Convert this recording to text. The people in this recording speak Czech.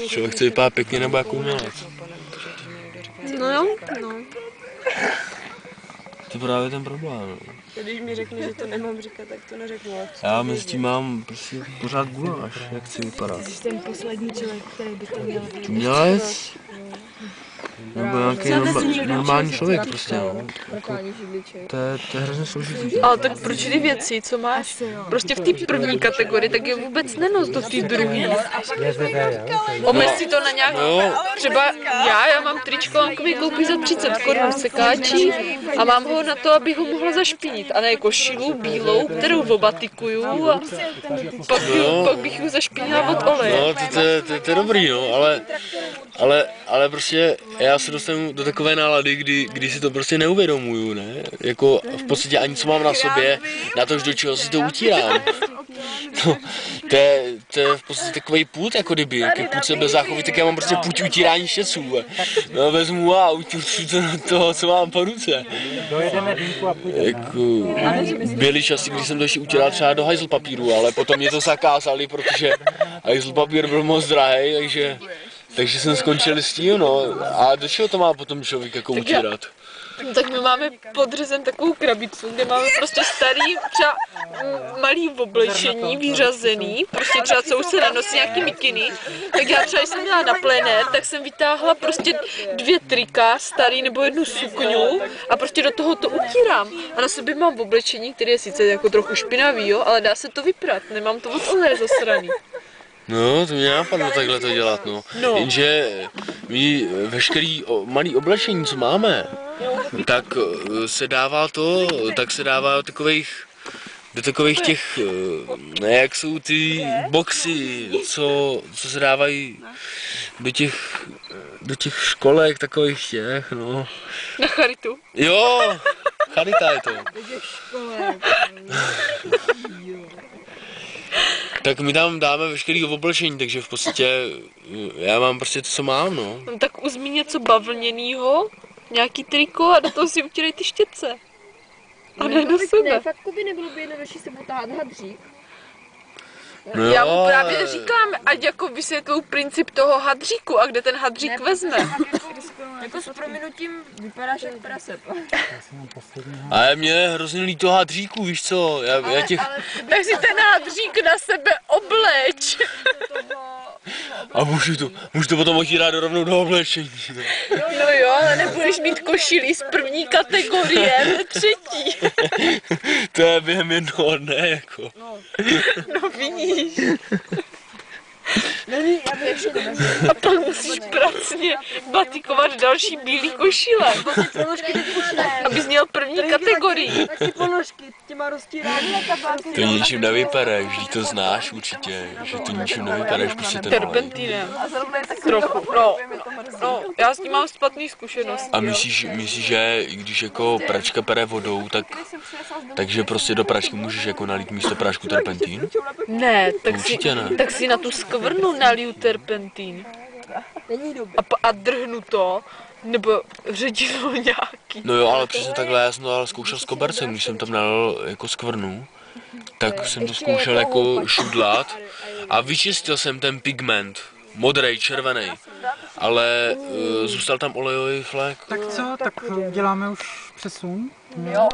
Člověk chce vypadat pěkně nebo jako umělec. No jo, no. To je právě ten problém. Když mi řekne, že to nemám říkat, tak to neřeknu. Já mezi tím mám prostě pořád guláš, jak chci vypadat. Jsi ten poslední člověk, který by to měl vědět. Umělec? Nebo nějaký normální člověk prostě, no. Jako, to je hrozně složitý. Ale tak proč ty věci, co máš prostě v té první kategorii, tak je vůbec nenos do té druhé. Omez si to na nějak, třeba já mám tričko lankový koupí za 30 korun v sekáči a mám ho na to, abych ho mohla zašpinit. A ne košilu bílou, kterou obatikuju a pak bych ji zašpinila od oleje. No, to je dobrý, no, ale prostě já se dostanu do takové nálady, kdy si to prostě neuvědomuju, ne? Jako v podstatě ani co mám na sobě, na to, do čeho si to utírám. No, to je v podstatě takový pud, jako kdyby, jaký pud sebezáchovy, tak já mám prostě pud utírání štěců. No, vezmu a utíru to do toho, co mám po ruce. Jako, byly časy, kdy jsem to ještě utíral třeba do hajzl papíru, ale potom mě to zakázali, protože hajzl papír byl moc drahý, takže jsem skončil s tím, no. A do čeho to má potom člověk jako utírat? Tak my máme podřezen takovou krabicu, kde máme prostě starý, třeba malý oblečení, vyřazený, prostě třeba co už se nenosí nějaký mikiny. Tak já třeba, když jsem měla na plenér, tak jsem vytáhla prostě 2 trika starý nebo 1 sukňu a prostě do toho to utírám. A na sobě mám oblečení, které je sice jako trochu špinavý, jo, ale dá se to vyprat, nemám to od oleje zasraný. No, to mě napadlo takhle to dělat, no. Jenže my veškerý malý oblečení, co máme, tak se dává do takových těch, ne, jak jsou ty boxy, co se dávají do těch školek takových těch, no. Na charitu. Jo, charita je to. Do těch školek. Tak my tam dáme veškerý oblečení, takže v podstatě já mám prostě to, co mám, no. No tak uzmí něco bavlněnýho, nějaký triko a do toho si utírej ty štětce. A ne do sebe. Ne, fakt by nebylo by jednodušší se potáhat hadřík. No Já mu právě říkám, ať jako vysvětlou princip toho hadříku a kde ten hadřík vezme. Jako s prominutím vypadáš jak prase. Ale mě je hrozně líto hadříků, víš co, já těch... Tak si ten hadřík na sebe obleč. A můžu to potom otírat rovnou do oblečení. No jo, ale nebudeš mít košilí z první kategorie, ve třetí. To je během jednoho dne, jako. No vidíš. A pak musíš pracně batikovat další bílý košile. Abys měl první kategorii. Tak ty ponožky těma roztírány a tabáky. To ničím nevypadáš, vždyť to znáš určitě, že to ničím nevypadáš, prostě ten olej. Terpentínem. Trochu, no, já s tím mám špatný zkušenost. A myslíš, že i když jako pračka pere vodou, takže prostě do pračky můžeš jako nalít místo prášku terpentín? Ne, Určitě ne. tak si na tu skvrnu naliju terpentín. A drhnu to, nebo ředidlo nějaký. No jo, ale přesně takhle, já jsem to ale zkoušel s kobercem, když jsem tam nalil jako skvrnu, tak jsem to zkoušel jako šudlat a vyčistil jsem ten pigment, modrej, červený, ale zůstal tam olejový flek. Tak co, tak děláme už přesun? Jo,